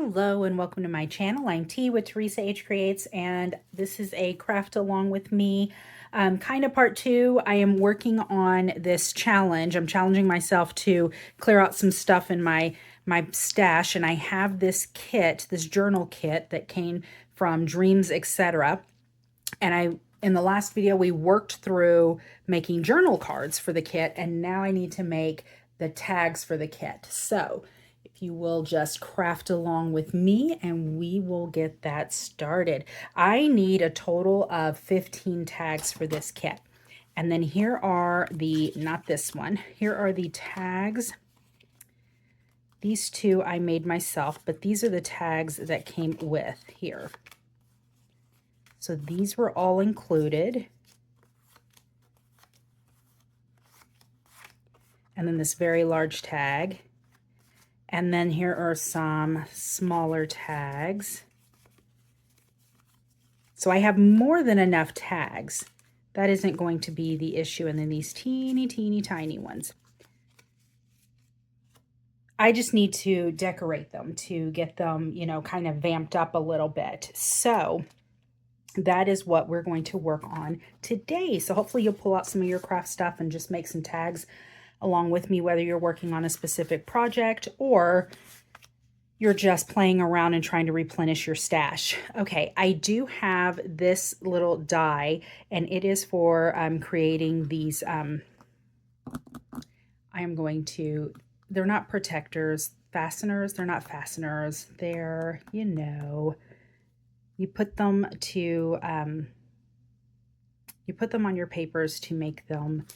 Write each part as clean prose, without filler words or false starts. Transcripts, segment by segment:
Hello and welcome to my channel. I'm T with Teresa H Creates, and this is a craft along with me kind of part two. I am working on this challenge. I'm challenging myself to clear out some stuff in my stash, and I have this kit, this journal kit that came from Dreams, etc. And in the last video we worked through making journal cards for the kit, and now I need to make the tags for the kit. So if you will just craft along with me and we will get that started. I need a total of 15 tags for this kit. And then here are the, not this one, here are the tags. These two I made myself, but these are the tags that came with here. So these were all included. And then this very large tag. And then here are some smaller tags. So I have more than enough tags. That isn't going to be the issue. And then these teeny, teeny, tiny ones. I just need to decorate them to get them, you know, kind of vamped up a little bit. So that is what we're going to work on today. So hopefully you'll pull out some of your craft stuff and just make some tags along with me, whether you're working on a specific project or you're just playing around and trying to replenish your stash. Okay, I do have this little die, and it is for creating these, I am going to, they're not protectors, fasteners, they're not fasteners, they're, you know, you put them to, you put them on your papers to make them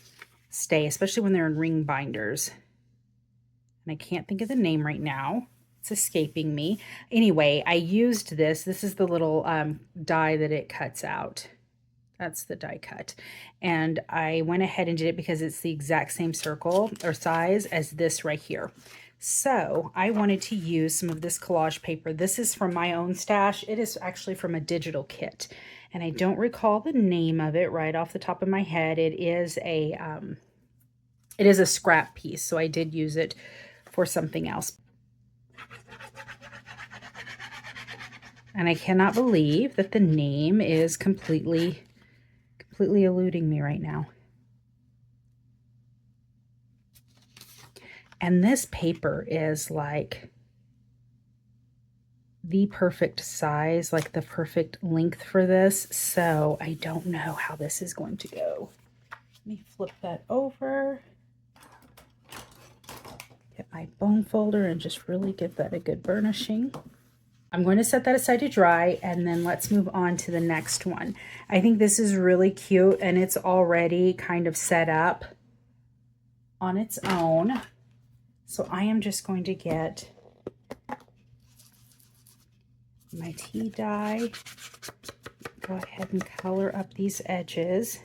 stay, especially when they're in ring binders. And I can't think of the name right now. It's escaping me. Anyway, I used this. This is the little die that it cuts out. That's the die cut. And I went ahead and did it because it's the exact same circle or size as this right here. So I wanted to use some of this collage paper. This is from my own stash. It is actually from a digital kit. And I don't recall the name of it right off the top of my head. It is a scrap piece, so I did use it for something else. And I cannot believe that the name is completely eluding me right now. And this paper is like the perfect size, like the perfect length for this. So I don't know how this is going to go. Let me flip that over. Get my bone folder and just really give that a good burnishing. I'm going to set that aside to dry, and then let's move on to the next one. I think this is really cute, and it's already kind of set up on its own. So I am just going to get my tea dye, go ahead and color up these edges.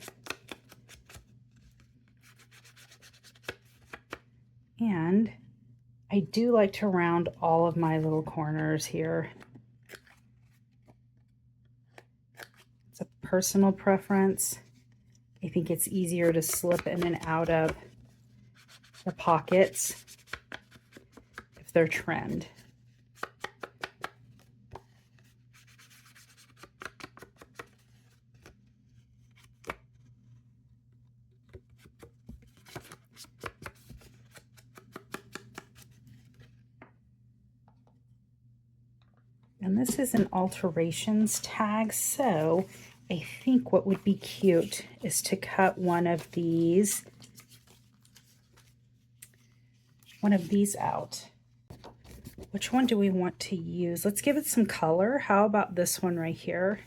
And I do like to round all of my little corners here. It's a personal preference. I think it's easier to slip in and out of the pockets if they're trimmed. And this is an alterations tag, so I think what would be cute is to cut one of these out. Which one do we want to use? Let's give it some color. How about this one right here?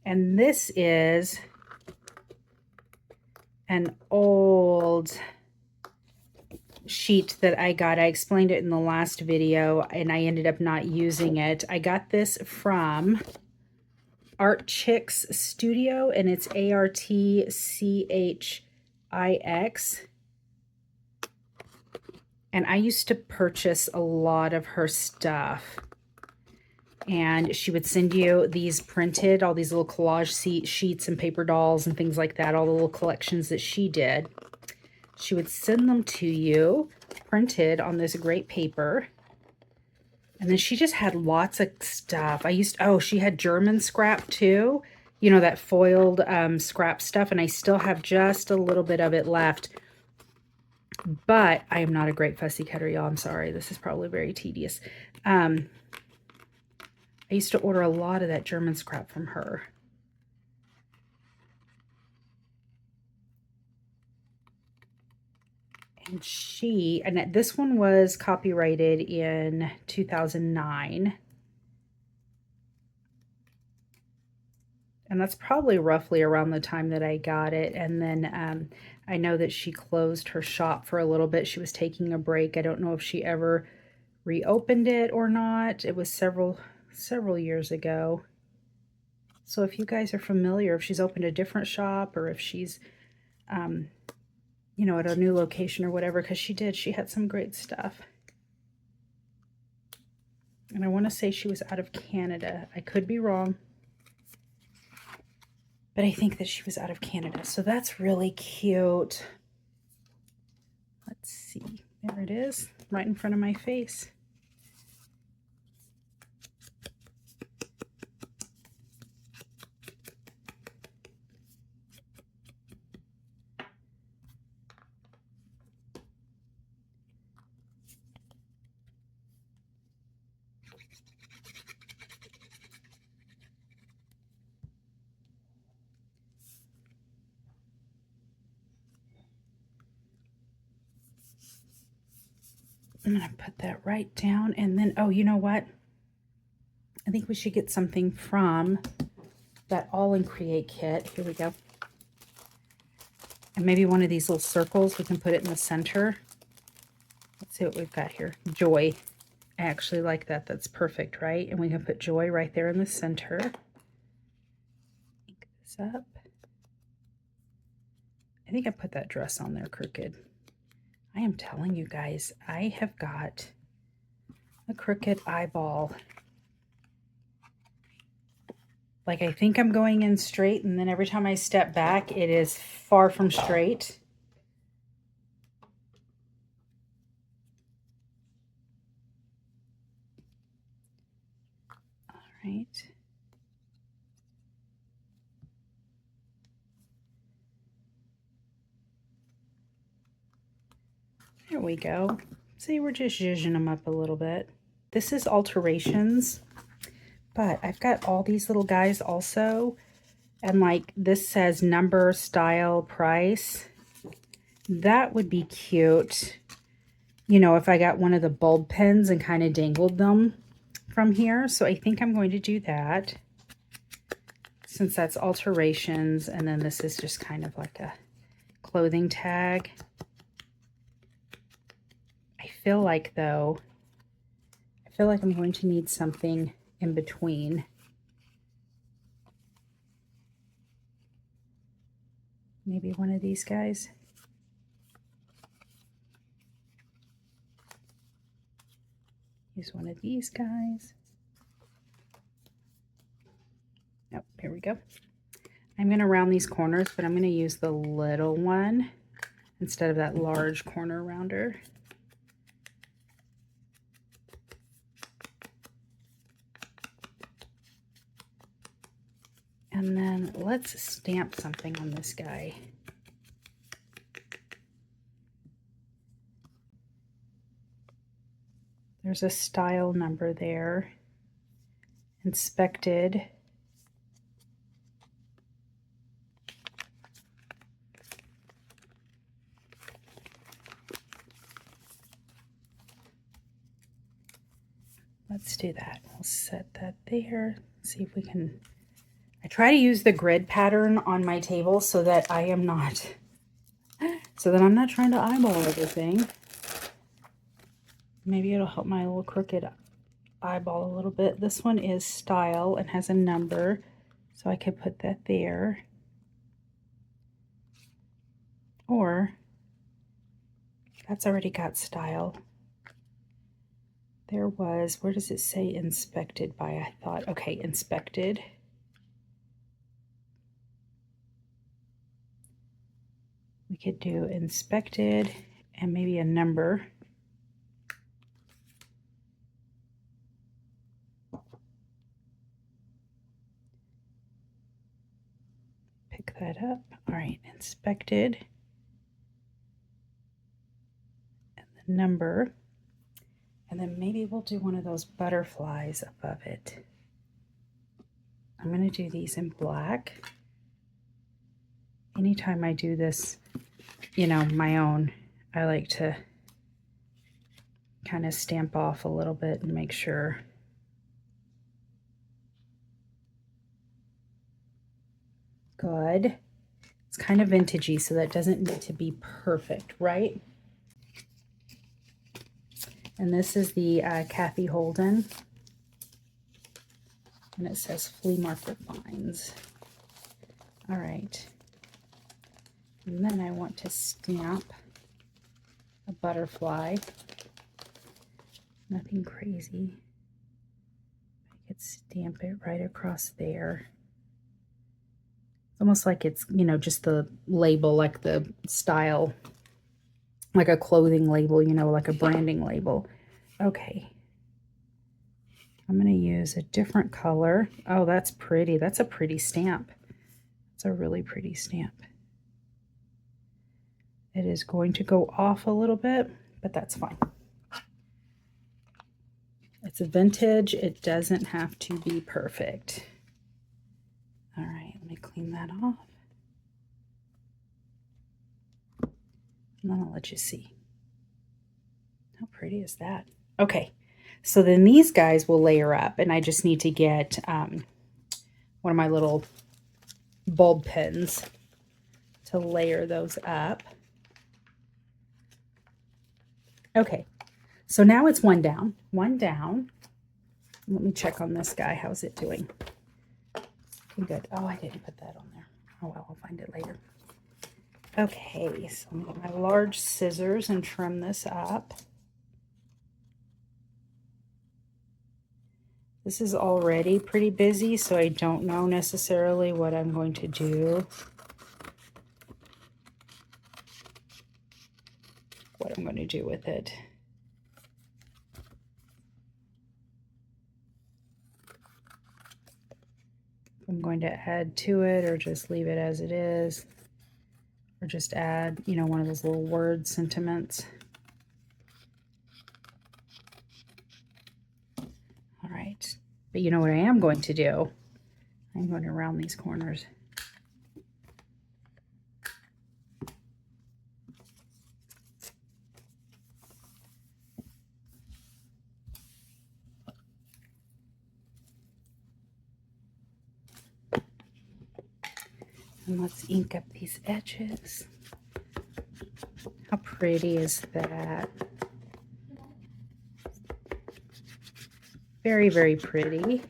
And this is an old sheet that I got. I explained it in the last video and I ended up not using it. I got this from Art Chicks Studio, and it's ARTCHIX. And I used to purchase a lot of her stuff. And she would send you these printed, all these little collage sheets and paper dolls and things like that, all the little collections that she did. She would send them to you printed on this great paper. And then she just had lots of stuff. Oh, she had German scrap too. You know, that foiled scrap stuff. And I still have just a little bit of it left. But I am not a great fussy cutter, y'all. I'm sorry. This is probably very tedious. I used to order a lot of that German scrap from her. And this one was copyrighted in 2009. And that's probably roughly around the time that I got it. And then I know that she closed her shop for a little bit. She was taking a break. I don't know if she ever reopened it or not. It was several years ago. So if you guys are familiar, if she's opened a different shop or if she's, you know, at a new location or whatever, because she had some great stuff. And I want to say she was out of Canada. I could be wrong, but I think that she was out of Canada. So that's really cute. Let's see. There it is, right in front of my face. I'm going to put that right down. And then, oh, you know what? I think we should get something from that All in Create kit. Here we go. And maybe one of these little circles, we can put it in the center. Let's see what we've got here. Joy. I actually like that. That's perfect, right? And we can put Joy right there in the center. Ink this up. I think I put that dress on there crooked. I am telling you guys, I have got a crooked eyeball. Like, I think I'm going in straight, and then every time I step back, it is far from straight. All right. There we go. See, we're just zhuzhing them up a little bit. This is alterations, but I've got all these little guys also. And like this says number, style, price. That would be cute. You know, if I got one of the bulb pens and kind of dangled them from here. So I think I'm going to do that. Since that's alterations. And then this is just kind of like a clothing tag. I feel like though, I'm going to need something in between. Maybe one of these guys. Use one of these guys. Oh, here we go. I'm going to round these corners, but I'm going to use the little one instead of that large corner rounder. And then let's stamp something on this guy. There's a style number there. Inspected. Let's do that. We'll set that there. See if we can... I try to use the grid pattern on my table so that I'm not trying to eyeball everything. Maybe it'll help my little crooked eyeball a little bit. This one is style and has a number, so I could put that there. Or that's already got style. There was, where does it say inspected by? I thought, okay, inspected. We could do inspected and maybe a number. that up. All right, inspected. And the number. And then maybe we'll do one of those butterflies above it. I'm going to do these in black. Anytime I do this, you know, my own, I like to kind of stamp off a little bit and make sure. Good. It's kind of vintagey, so that doesn't need to be perfect, right? And this is the Kathy Holden. And it says Flea Market Finds. All right. And then I want to stamp a butterfly. Nothing crazy. I could stamp it right across there. Almost like it's, you know, just the label, like the style, like a clothing label, you know, like a branding label. Okay. I'm going to use a different color. Oh, that's pretty. That's a pretty stamp. It's a really pretty stamp. It is going to go off a little bit, but that's fine. It's a vintage. It doesn't have to be perfect. All right, let me clean that off. And then I'll let you see. How pretty is that? Okay, so then these guys will layer up, and I just need to get one of my little bulb pins to layer those up. Okay, so now it's one down. One down. Let me check on this guy. How's it doing? Okay, good. Oh, I didn't put that on there. Oh, well, I'll find it later. Okay, so I'm going to get my large scissors and trim this up. This is already pretty busy, so I don't know necessarily what I'm going to do. What I'm going to do with it. I'm going to add to it or just leave it as it is. Or just add, you know, one of those little word sentiments. All right. But you know what I am going to do? I'm going to round these corners. And let's ink up these edges. How pretty is that? Very, very pretty.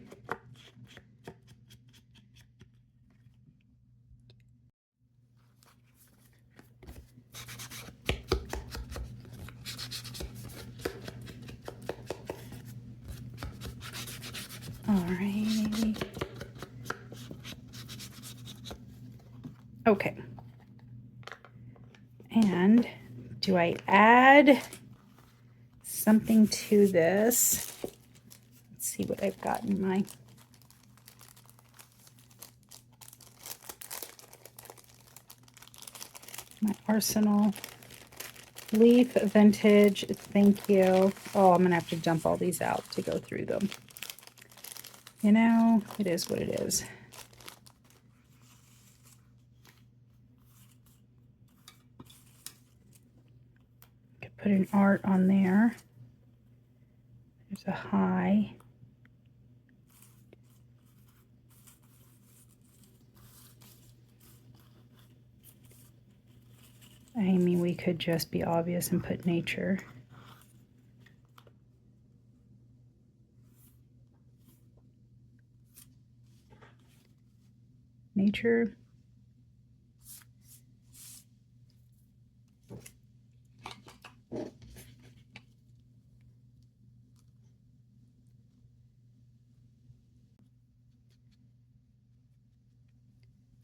Alrighty. Okay. And do I add something to this? Let's see what I've got in my arsenal. Leaf vintage, thank you. Oh, I'm gonna have to dump all these out to go through them. You know, it is what it is. Could put an art on there. There's a high. I mean, we could just be obvious and put nature. Nature.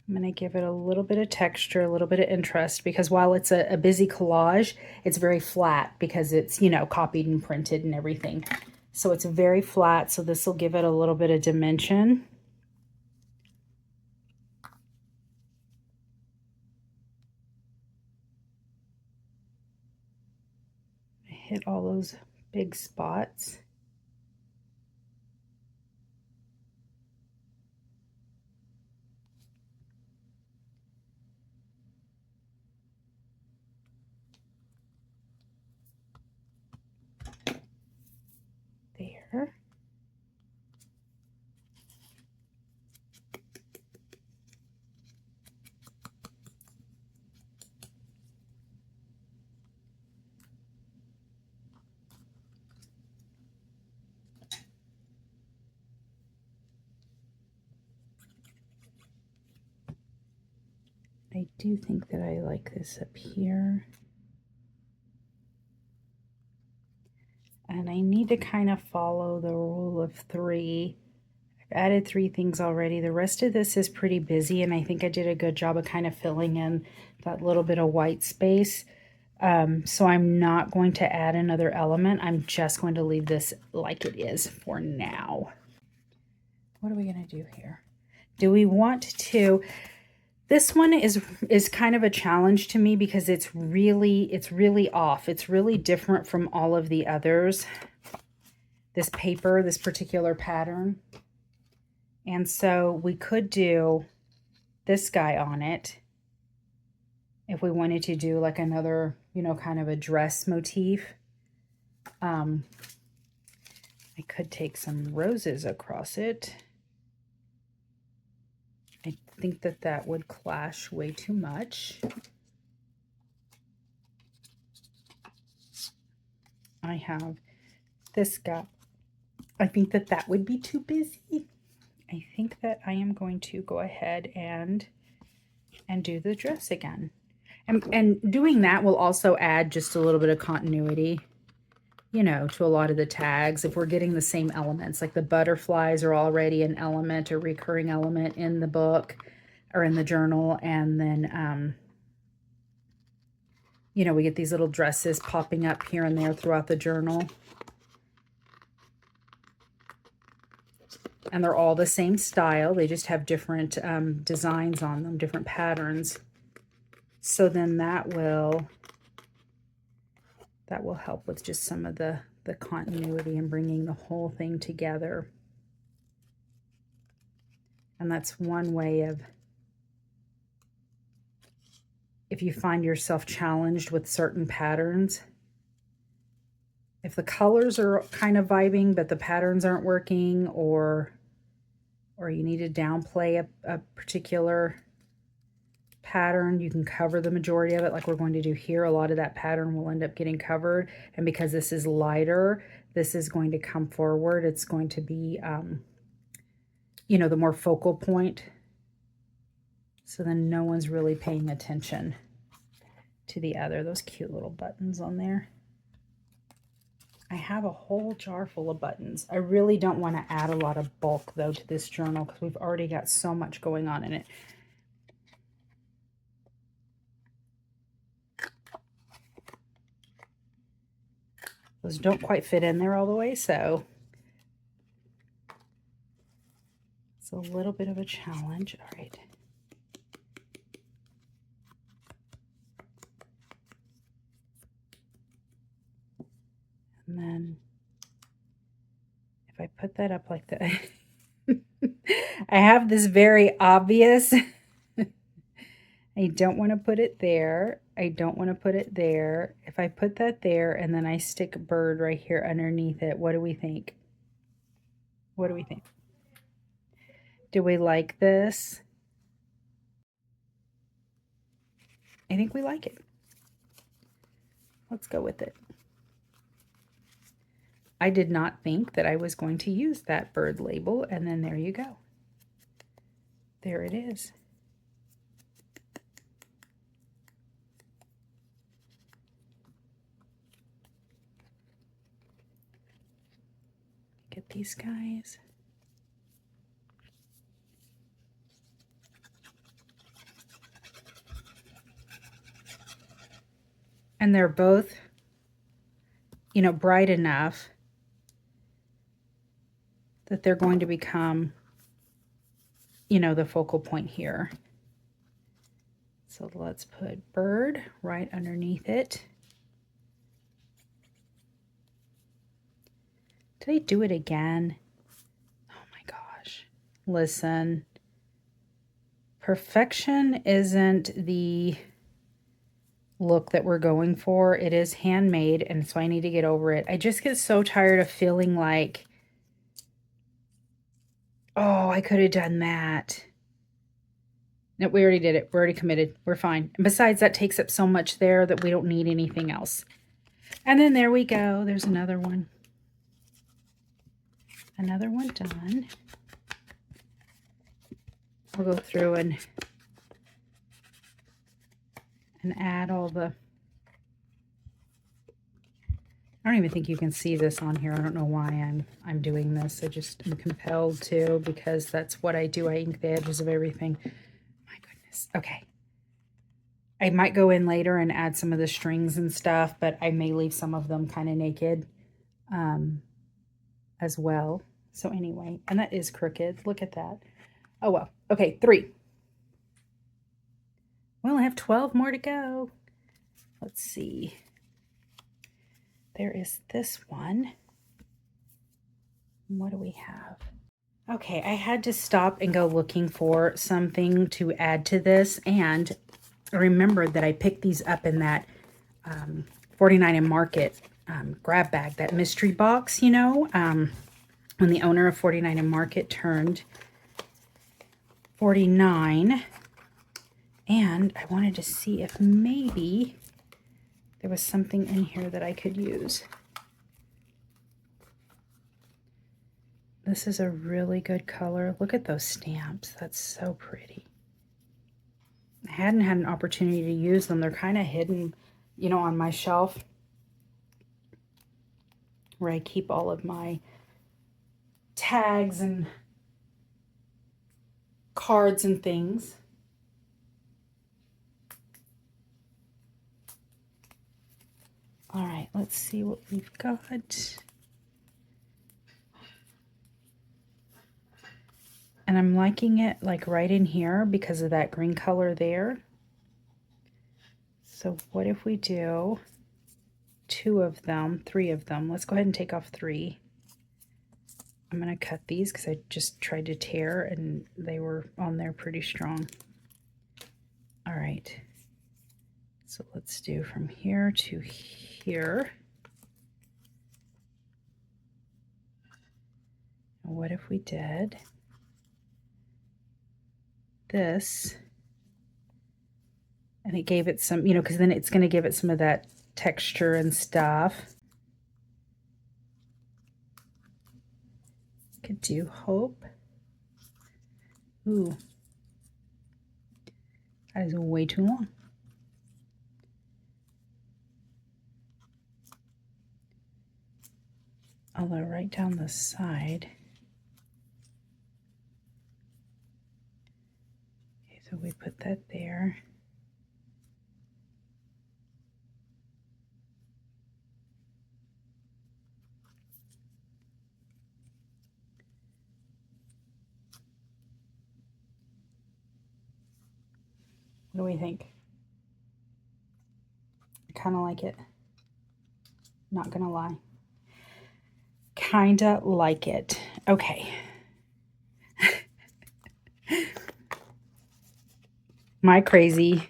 I'm going to give it a little bit of texture, a little bit of interest, because while it's a busy collage, it's very flat because it's, you know, copied and printed and everything. So it's very flat, so this will give it a little bit of dimension. hit all those big spots. There. I do think that I like this up here. And I need to kind of follow the rule of 3. I've added 3 things already. The rest of this is pretty busy, and I think I did a good job of kind of filling in that little bit of white space. So I'm not going to add another element. I'm just going to leave this like it is for now. What are we going to do here? Do we want to... This one is kind of a challenge to me because it's really off. It's really different from all of the others. This paper, this particular pattern. And so we could do this guy on it if we wanted to do like another, you know, kind of a dress motif. I could take some roses across it. I think that that would clash way too much. I have this guy. I think that that would be too busy. I think that I am going to go ahead and do the dress again. And doing that will also add just a little bit of continuity, you know, to a lot of the tags. If we're getting the same elements, like the butterflies are already an element, a recurring element in the book or in the journal. And then, you know, we get these little dresses popping up here and there throughout the journal. And they're all the same style. They just have different designs on them, different patterns. So then that will help with just some of the continuity and bringing the whole thing together. And that's one way of, if you find yourself challenged with certain patterns, if the colors are kind of vibing but the patterns aren't working, or you need to downplay a particular pattern, you can cover the majority of it like we're going to do here. A lot of that pattern will end up getting covered, and because this is lighter, this is going to come forward. It's going to be you know, the more focal point, so then no one's really paying attention to the other. Those cute little buttons on there. I have a whole jar full of buttons. I really don't want to add a lot of bulk though to this journal because we've already got so much going on in it. Those don't quite fit in there all the way, so it's a little bit of a challenge. All right. And then if I put that up like that, I have this very obvious, I don't want to put it there. I don't want to put it there. If I put that there and then I stick a bird right here underneath it, what do we think? What do we think? Do we like this? I think we like it. Let's go with it. I did not think that I was going to use that bird label, and then there you go. There it is. Get these guys. And they're both, you know, bright enough that they're going to become, you know, the focal point here. So let's put bird right underneath it. Did I do it again? Oh my gosh. Listen, perfection isn't the look that we're going for. It is handmade, and so I need to get over it. I just get so tired of feeling like, oh, I could have done that. No, we already did it. We're already committed. We're fine. And besides, that takes up so much there that we don't need anything else. And then there we go. There's another one. Another one done. We'll go through and add all the... I don't even think you can see this on here. I don't know why I'm doing this. I just am compelled to, because that's what I do. I ink the edges of everything. My goodness. Okay. I might go in later and add some of the strings and stuff, but I may leave some of them kind of naked as well. So anyway, and that is crooked. Look at that. Oh, well. Okay, 3. Well, I have 12 more to go. Let's see. There is this one. What do we have? Okay, I had to stop and go looking for something to add to this, and I remembered that I picked these up in that 49 and Market grab bag, that mystery box, you know, when the owner of 49 and Market turned 49, and I wanted to see if maybe there was something in here that I could use. This is a really good color. Look at those stamps. That's so pretty. I hadn't had an opportunity to use them. They're kind of hidden, you know, on my shelf where I keep all of my tags and cards and things. All right, let's see what we've got. And I'm liking it like right in here because of that green color there. So what if we do 2 of them, 3 of them? Let's go ahead and take off 3. I'm going to cut these because I just tried to tear and they were on there pretty strong. All right. So let's do from here to here. And what if we did this? And it gave it some, you know, because then it's going to give it some of that texture and stuff. Could do Hope. Ooh. That is way too long. Although right down the side. Okay, so we put that there. What do we think? I kind of like it. Not gonna lie. Kinda like it. Okay. My crazy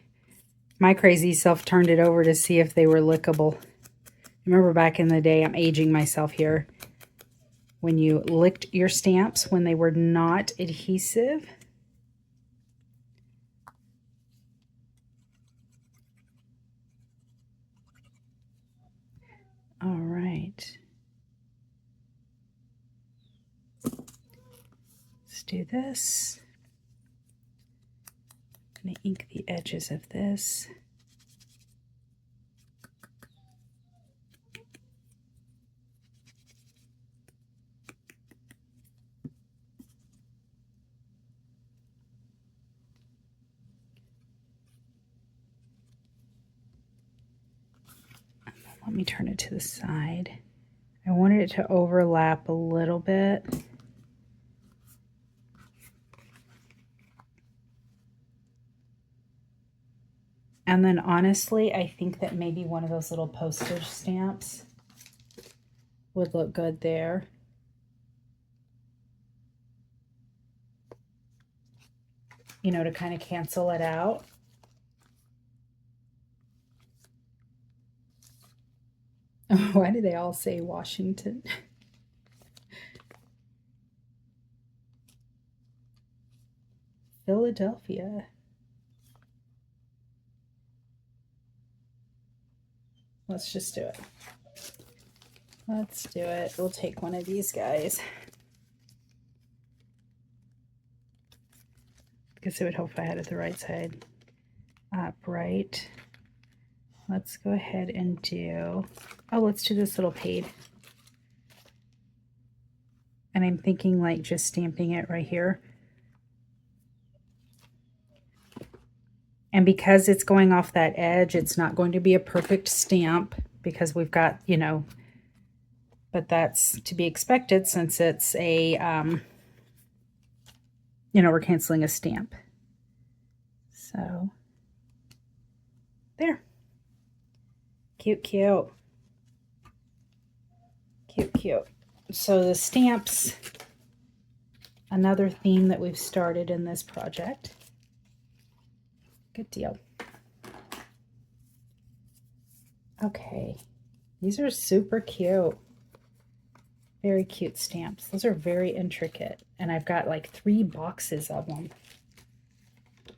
self turned it over to see if they were lickable. Remember back in the day, I'm aging myself here, when you licked your stamps when they were not adhesive. All right. Let's do this. I'm going to ink the edges of this. Let me turn it to the side. I wanted it to overlap a little bit. And then honestly, I think that maybe one of those little postage stamps would look good there. you know, to kind of cancel it out. Why do they all say Washington? Philadelphia. Let's just do it. Let's do it. We'll take one of these guys. Because it would help if I had it the right side up, right? Let's go ahead and do, oh, let's do this little paid. And I'm thinking like just stamping it right here. And because it's going off that edge, it's not going to be a perfect stamp because we've got, you know, but that's to be expected since it's a, you know, we're canceling a stamp. So there. Cute, cute. Cute, cute. So the stamps, another theme that we've started in this project. Good deal. Okay, these are super cute. Very cute stamps. Those are very intricate. And I've got like 3 boxes of them.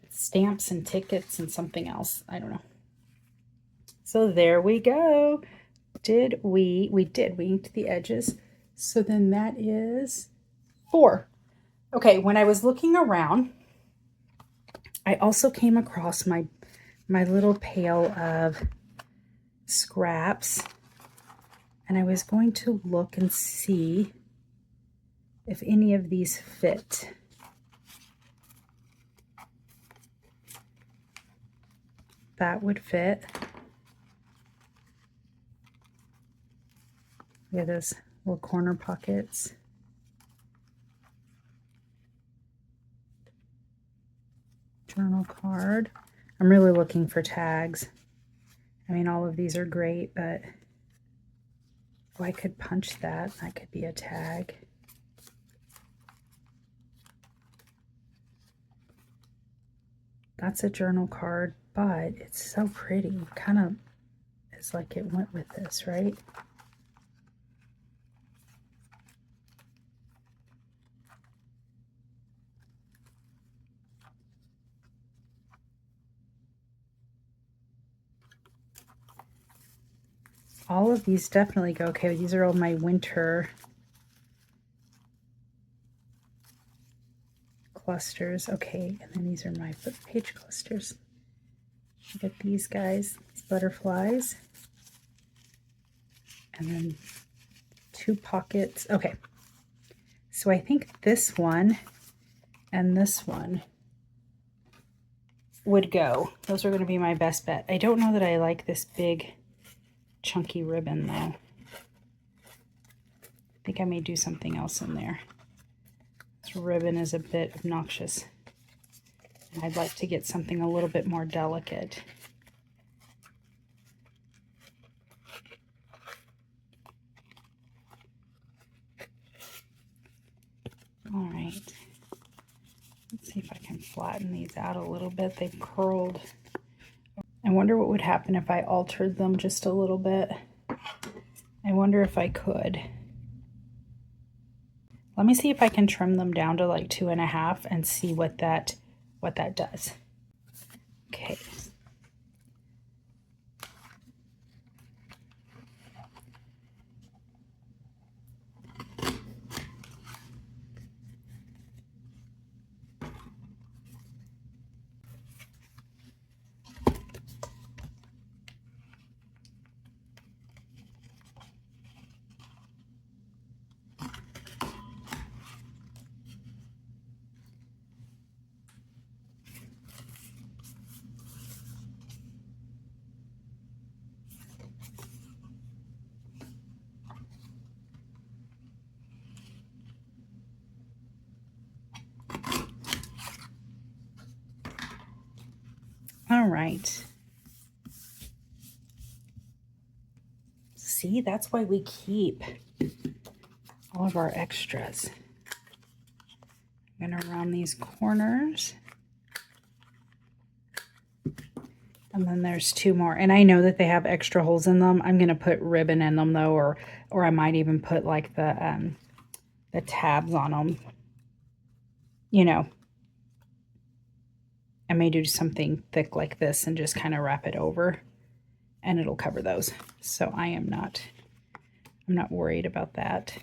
Stamps and tickets and something else. I don't know. So there we go. We inked the edges. So then that is 4. Okay, when I was looking around, I also came across my little pail of scraps, and I was going to look and see if any of these fit. That would fit. Look at those little corner pockets. Journal card. I'm really looking for tags. I mean, all of these are great, but oh, I could punch that. That could be a tag. That's a journal card, but it's so pretty. Kind of is like it went with this, right? All of these definitely go. Okay, these are all my winter clusters. Okay, and then these are my flip page clusters. Look at these guys, these butterflies. And then 2 pockets. Okay, so I think this one and this one would go. Those are going to be my best bet. I don't know that I like this big chunky ribbon though. I think I may do something else in there. This ribbon is a bit obnoxious. And I'd like to get something a little bit more delicate. All right. Let's see if I can flatten these out a little bit. They've curled. I wonder what would happen if I altered them just a little bit. I wonder if I could. Let me see if I can trim them down to like 2.5 and see what that does. Okay. All right. See, that's why we keep all of our extras. I'm going to round these corners. And then there's 2 more. And I know that they have extra holes in them. I'm going to put ribbon in them though, or I might even put like the tabs on them. You know, I may do something thick like this and just kind of wrap it over and it'll cover those. So I'm not worried about that.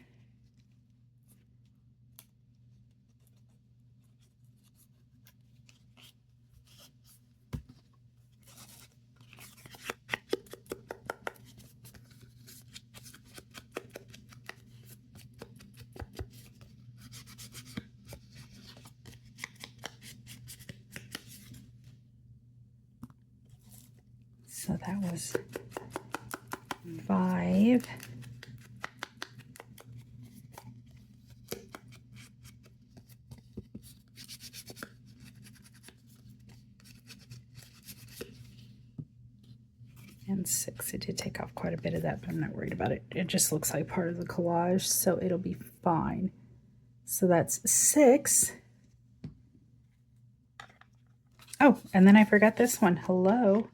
So that was 5. And 6. It did take off quite a bit of that, but I'm not worried about it. It just looks like part of the collage, so it'll be fine. So that's 6. Oh, and then I forgot this one. Hello.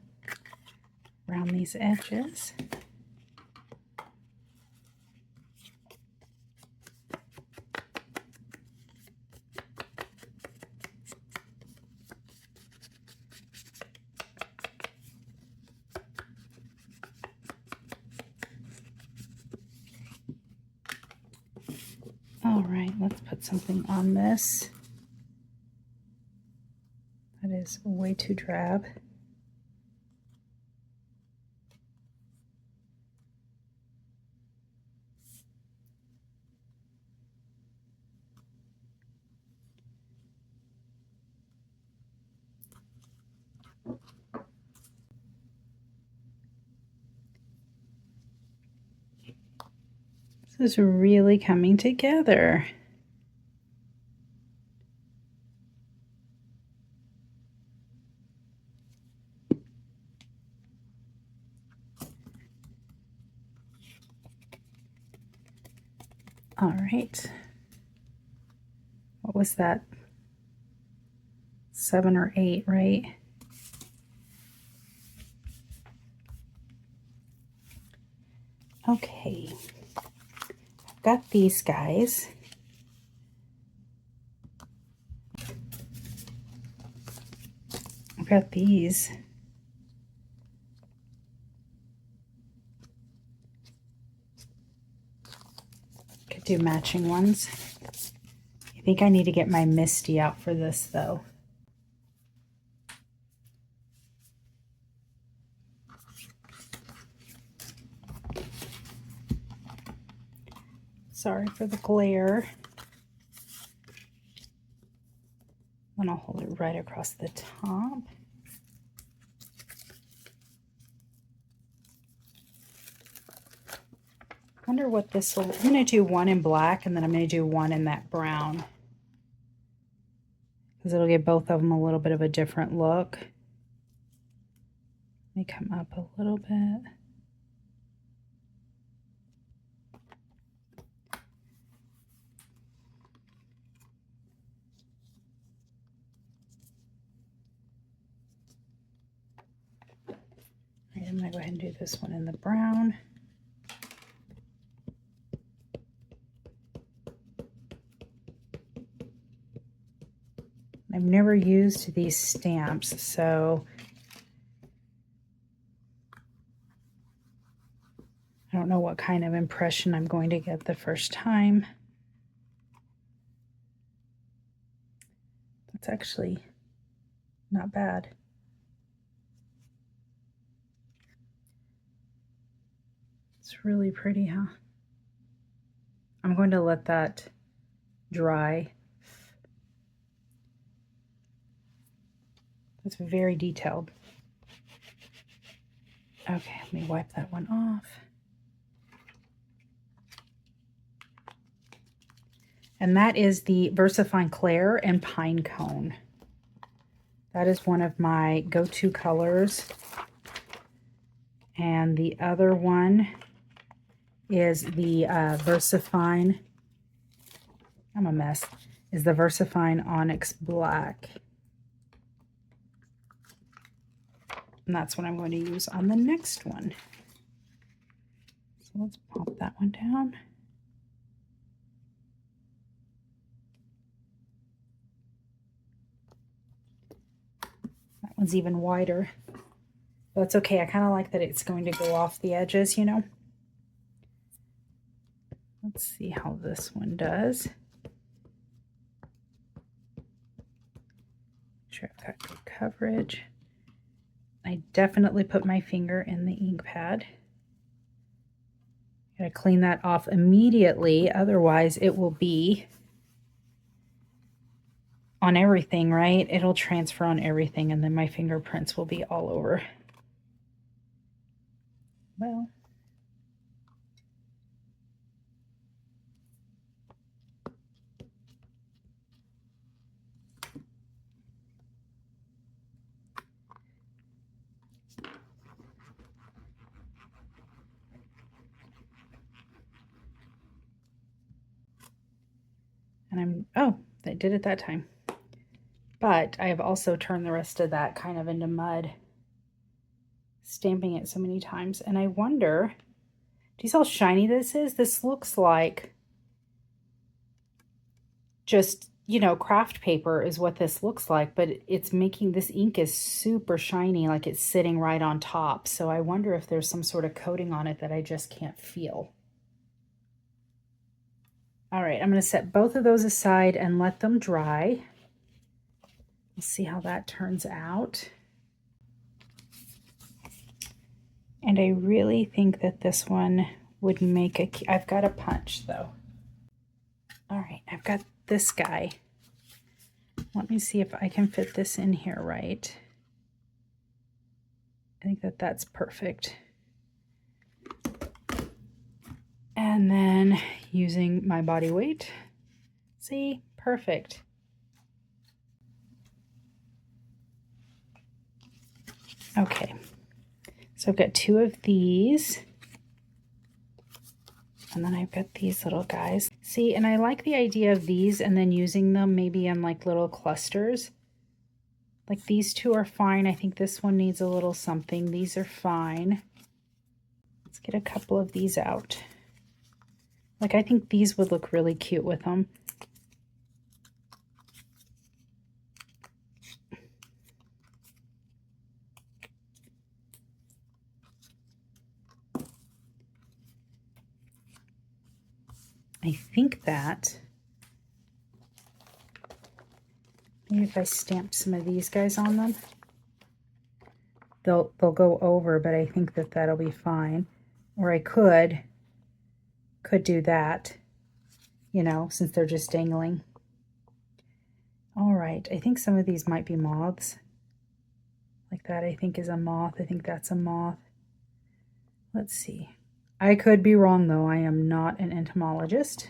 Around these edges. All right, let's put something on this. That is way too drab. This is really coming together. All right. What was that? 7 or 8, right? Okay. I've got these guys. I've got these. Could do matching ones. I think I need to get my Misty out for this though. Sorry for the glare. And I'll hold it right across the top. Wonder what this will, I'm going to do one in black and then I'm going to do one in that brown. Because it'll give both of them a little bit of a different look. Let me come up a little bit. All right, I'm going to go ahead and do this one in the brown. I've never used these stamps, so I don't know what kind of impression I'm going to get the first time. That's actually not bad. It's really pretty, huh? I'm going to let that dry. It's very detailed. Okay, let me wipe that one off. And that is the VersaFine Claire and Pine Cone. That is one of my go-to colors. And the other one is the VersaFine, I'm a mess, is the VersaFine Onyx Black. And that's what I'm going to use on the next one. So let's pop that one down. That one's even wider. But it's okay. I kind of like that it's going to go off the edges, you know. Let's see how this one does. Make sure I've got good coverage. I definitely put my finger in the ink pad. Gotta clean that off immediately, otherwise it will be on everything, right? It'll transfer on everything, and then my fingerprints will be all over. Well, and oh, I did it that time. But I have also turned the rest of that kind of into mud, stamping it so many times. And I wonder, do you see how shiny this is? This looks like just, you know, craft paper is what this looks like, but it's making, this ink is super shiny, like it's sitting right on top. So I wonder if there's some sort of coating on it that I just can't feel. All right, I'm going to set both of those aside and let them dry. We'll see how that turns out. And I really think that this one would make a... I've got a punch, though. All right, I've got this guy. Let me see if I can fit this in here right. I think that that's perfect. And then using my body weight. See, perfect. Okay, so I've got two of these. And then I've got these little guys. See, and I like the idea of these and then using them maybe in like little clusters. Like these two are fine. I think this one needs a little something. These are fine. Let's get a couple of these out. Like I think these would look really cute with them. I think that maybe if I stamped some of these guys on them, they'll go over, but I think that that'll be fine. Or I could do that, you know, since they're just dangling. All right, I think some of these might be moths. Like that I think is a moth. I think that's a moth. Let's see. I could be wrong though. I am not an entomologist.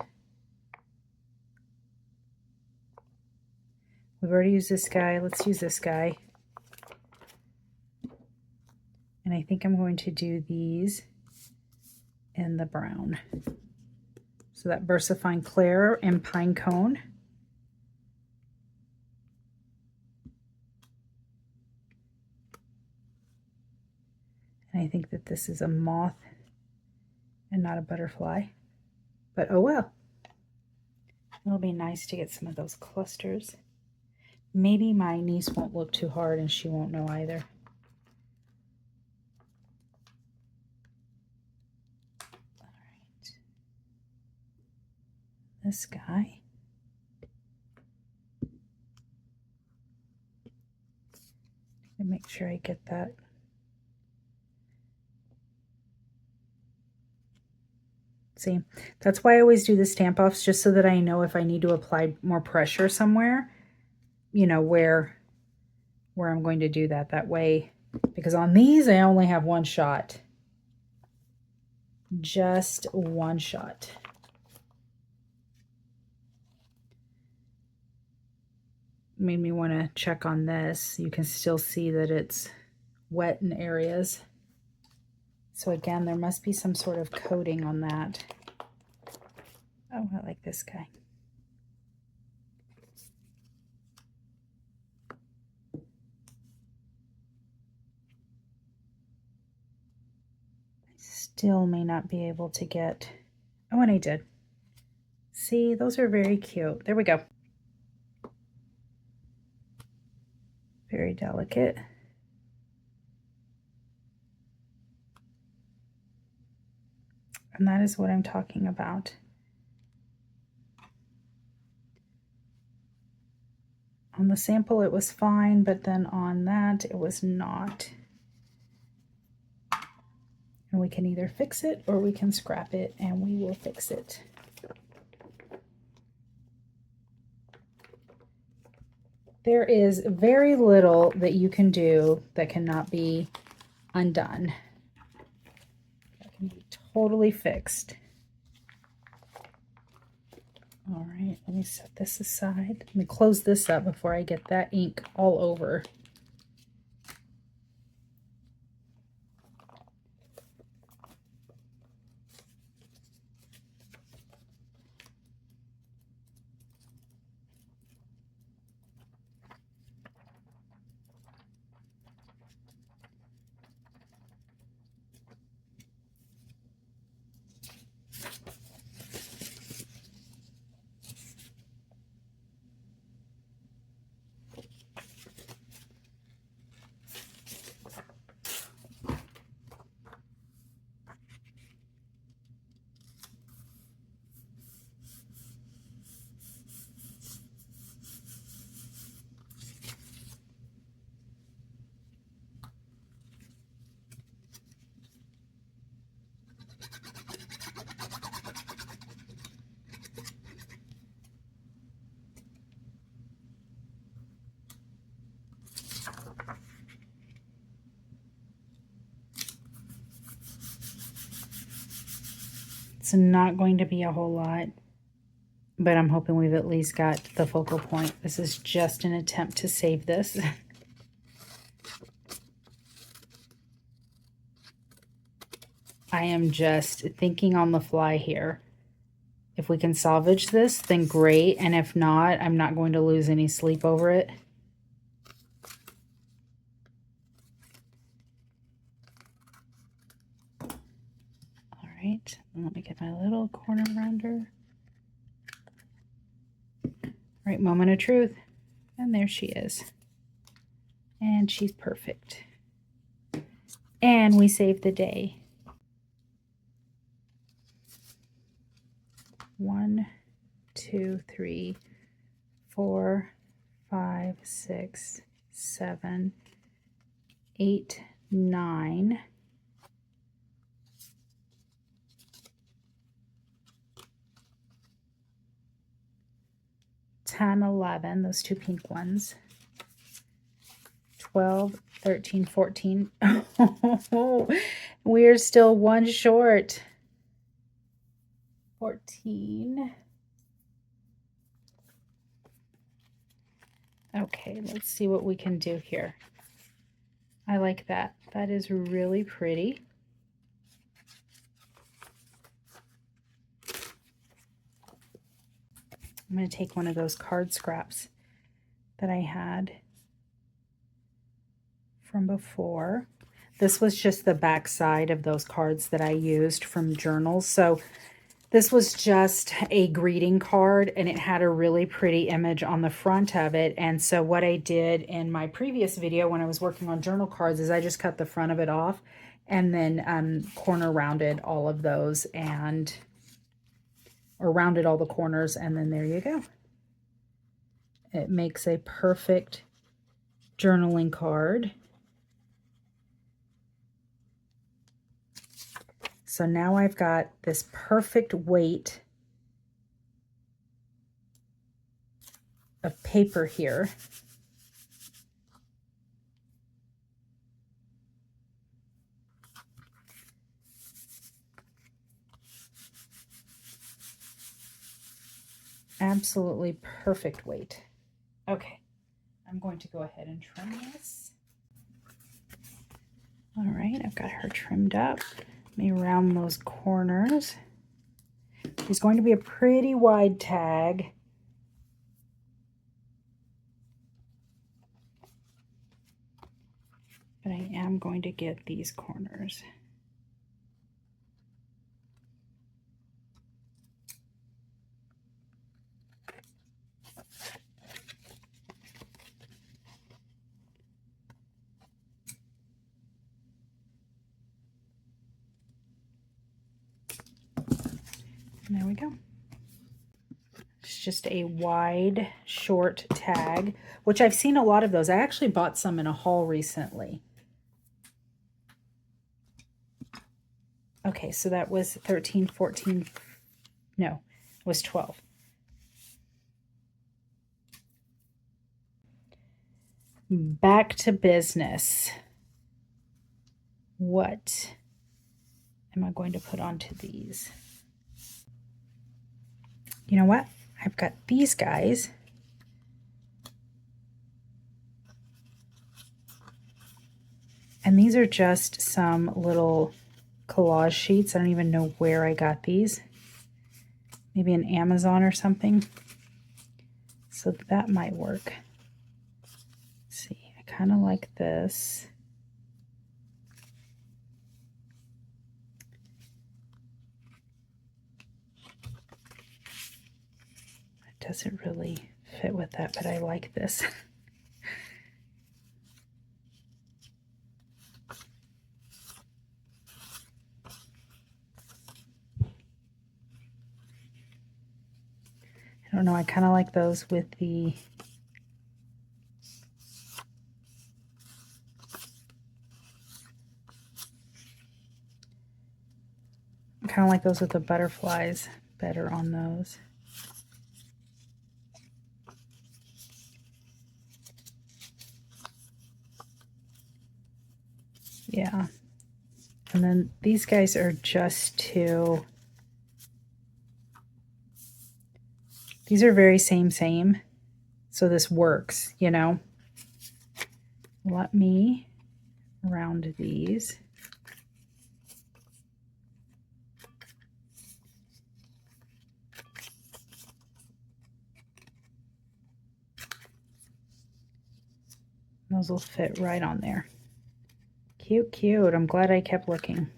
We've already used this guy. Let's use this guy. And I think I'm going to do these in the brown. So that Versifine Claire and Pine Cone. And I think that this is a moth and not a butterfly. But oh well. It'll be nice to get some of those clusters. Maybe my niece won't look too hard and she won't know either. All right. This guy. And make sure I get that. See, that's why I always do the stamp offs, just so that I know if I need to apply more pressure somewhere, you know, where I'm going to do that. That way, because on these I only have one shot. Just one shot. Made me want to check on this. You can still see that it's wet in areas. So again, there must be some sort of coating on that. Oh, I like this guy. still may not be able to get, oh, and I did. See, those are very cute. There we go. Very delicate. And that is what I'm talking about. On the sample it was fine, but then on that it was not. And we can either fix it or we can scrap it, and we will fix it. There is very little that you can do that cannot be undone. That can be totally fixed. All right, let me set this aside. Let me close this up before I get that ink all over. It's not going to be a whole lot, but I'm hoping we've at least got the focal point. This is just an attempt to save this. I am just thinking on the fly here. If we can salvage this, then great, and if not, I'm not going to lose any sleep over it. All right, let me get my little corner rounder. All right, moment of truth, and there she is. And she's perfect. And we saved the day. 1, 2, 3, 4, 5, 6, 7, 8, 9. 10, 11, those two pink ones. 12, 13, 14. Oh, we're still one short. 14. Okay, let's see what we can do here. I like that. That is really pretty. I'm going to take one of those card scraps that I had from before. This was just the back side of those cards that I used from journals. So this was just a greeting card, and it had a really pretty image on the front of it. And so what I did in my previous video when I was working on journal cards is I just cut the front of it off and then corner rounded all of those, and or rounded all the corners, and then there you go. It makes a perfect journaling card. So now I've got this perfect weight of paper here. Absolutely perfect weight. Okay, I'm going to go ahead and trim this. All right, I've got her trimmed up. Let me round those corners. It's going to be a pretty wide tag. But I am going to get these corners. There we go. It's just a wide, short tag, which I've seen a lot of those. I actually bought some in a haul recently. Okay, so that was 13, 14, no, it was 12. Back to business. What am I going to put onto these? You know what? I've got these guys. And these are just some little collage sheets. I don't even know where I got these. Maybe an Amazon or something. So that might work. Let's see, I kind of like this. It doesn't really fit with that, but I like this. I don't know, I kind of like those with the butterflies better on those. Yeah. And then these guys are just to, these are very same. So this works, you know. Let me round these. Those will fit right on there. Cute, cute. I'm glad I kept looking.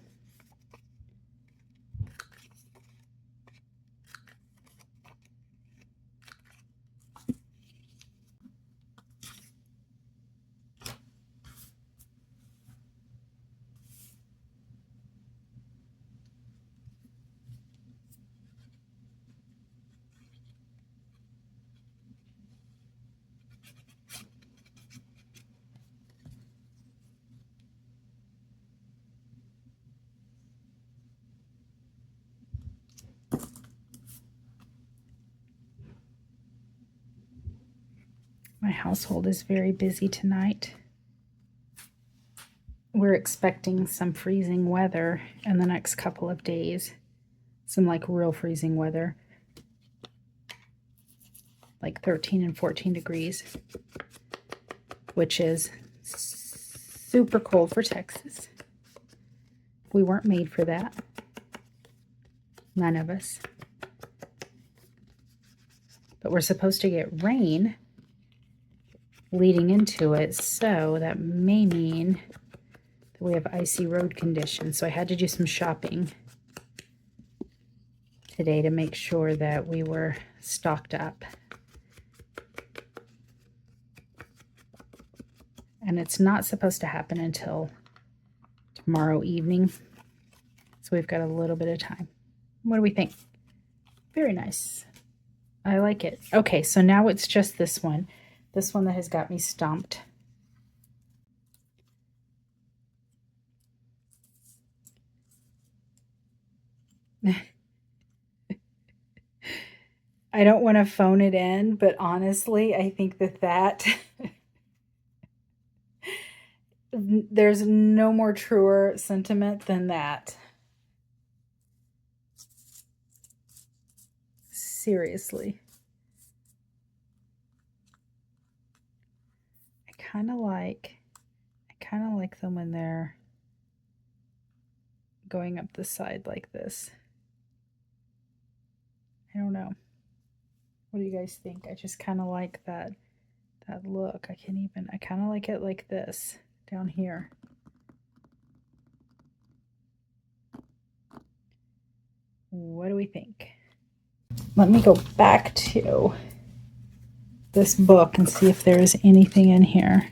My household is very busy tonight. We're expecting some freezing weather in the next couple of days. Some like real freezing weather. Like 13 and 14 degrees. Which is super cold for Texas. We weren't made for that. None of us. But we're supposed to get rain leading into it, so that may mean that we have icy road conditions. So I had to do some shopping today to make sure that we were stocked up. And it's not supposed to happen until tomorrow evening. So we've got a little bit of time. What do we think? Very nice. I like it. Okay, so now it's just this one. This one that has got me stumped. I don't want to phone it in, but honestly, I think that there's no more truer sentiment than that. Seriously. I kind of like them when they're going up the side like this. I don't know. What do you guys think? I just kind of like that look. I kind of like it like this down here. What do we think? Let me go back to this book and see if there is anything in here.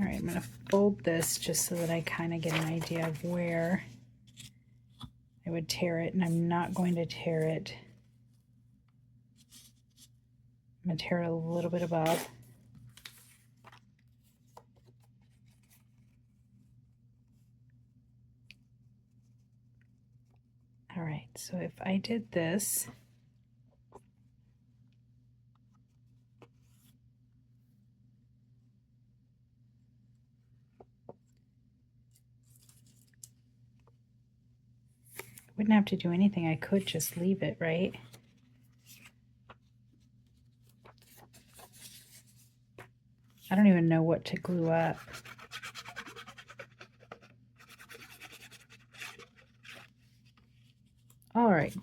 All right, I'm going to fold this just so that I kind of get an idea of where I would tear it, and I'm not going to tear it. I'm going to tear it a little bit above. All right, so if I did this, I wouldn't have to do anything. I could just leave it, right? I don't even know what to glue up. All right.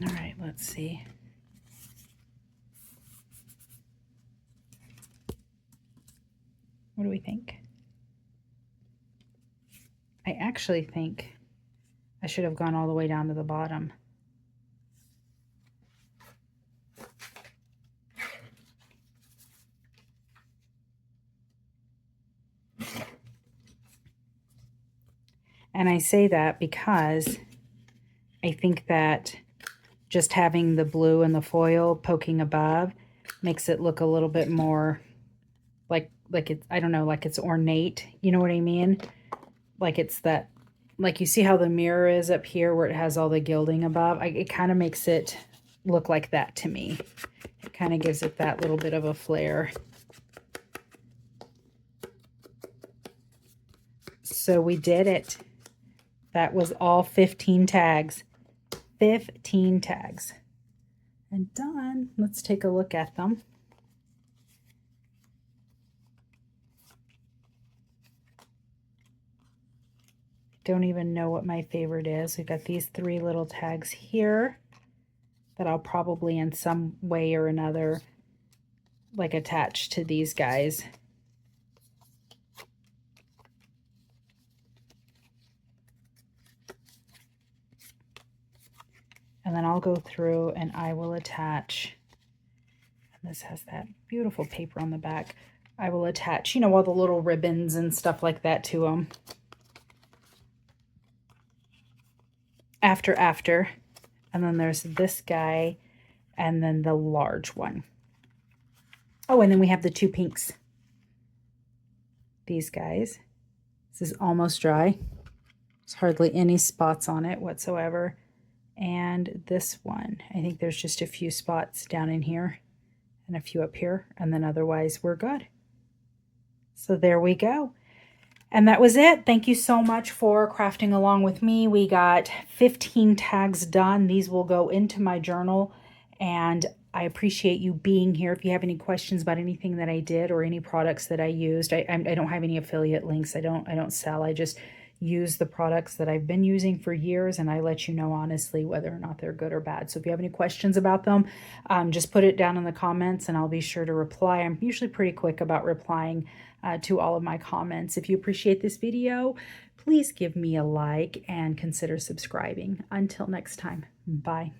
All right, let's see. What do we think? I actually think I should have gone all the way down to the bottom. And I say that because I think that just having the blue and the foil poking above makes it look a little bit more like it's, I don't know, like it's ornate. You know what I mean? Like it's that, like you see how the mirror is up here where it has all the gilding above? It kind of makes it look like that to me. It kind of gives it that little bit of a flair. So we did it. That was all 15 tags. 15 tags. And done. Let's take a look at them. Don't even know what my favorite is. We've got these 3 little tags here that I'll probably in some way or another like attach to these guys. And then I'll go through and I will attach, and this has that beautiful paper on the back. I will attach, you know, all the little ribbons and stuff like that to them. After. And then there's this guy and then the large one. Oh, and then we have the 2 pinks. These guys. This is almost dry. There's hardly any spots on it whatsoever. And this one, I think there's just a few spots down in here and a few up here, and then otherwise we're good. So there we go. And that was it. Thank you so much for crafting along with me. We got 15 tags done. These will go into my journal, and I appreciate you being here. If you have any questions about anything that I did or any products that I used, I don't have any affiliate links. I don't sell. I just use the products that I've been using for years, and I let you know honestly whether or not they're good or bad. So if you have any questions about them, just put it down in the comments and I'll be sure to reply. I'm usually pretty quick about replying to all of my comments. If you appreciate this video, please give me a like and consider subscribing. Until next time, bye.